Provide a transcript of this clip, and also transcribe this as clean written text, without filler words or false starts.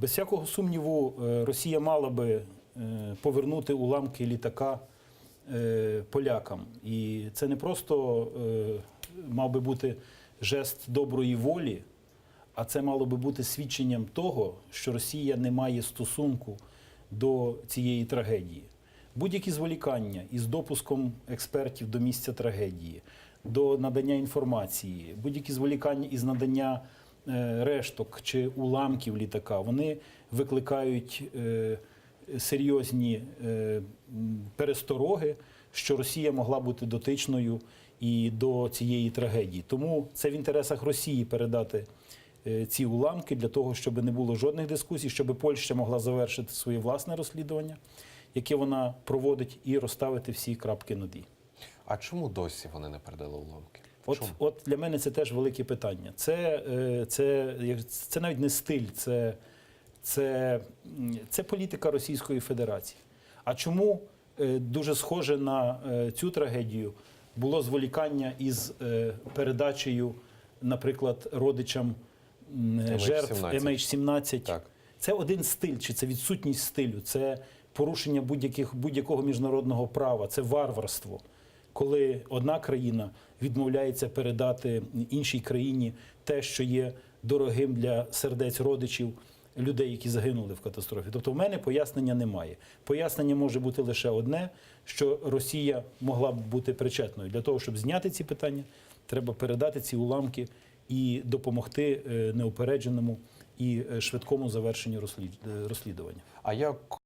Без всякого сумніву, Росія мала би повернути уламки літака полякам. І це не просто мав би бути жест доброї волі, а це мало би бути свідченням того, що Росія не має стосунку до цієї трагедії. Будь-які зволікання із допуском експертів до місця трагедії, до надання інформації, будь-які зволікання із надання решток чи уламків літака, вони викликають серйозні перестороги, що Росія могла бути дотичною і до цієї трагедії. Тому це в інтересах Росії передати ці уламки для того, щоб не було жодних дискусій, щоб Польща могла завершити своє власне розслідування, яке вона проводить, і розставити всі крапки над «і». А чому досі вони не передали уламки? От для мене це теж велике питання. Це навіть не стиль, це політика Російської Федерації. А чому дуже схоже на цю трагедію було зволікання із передачею, наприклад, родичам жертв MH17? Так. Це один стиль, чи це відсутність стилю, це порушення будь-якого міжнародного права, це варварство. Коли одна країна відмовляється передати іншій країні те, що є дорогим для сердець родичів людей, які загинули в катастрофі. Тобто в мене пояснення немає. Пояснення може бути лише одне, що Росія могла б бути причетною. Для того, щоб зняти ці питання, треба передати ці уламки і допомогти неупередженому і швидкому завершенню розслідування. А як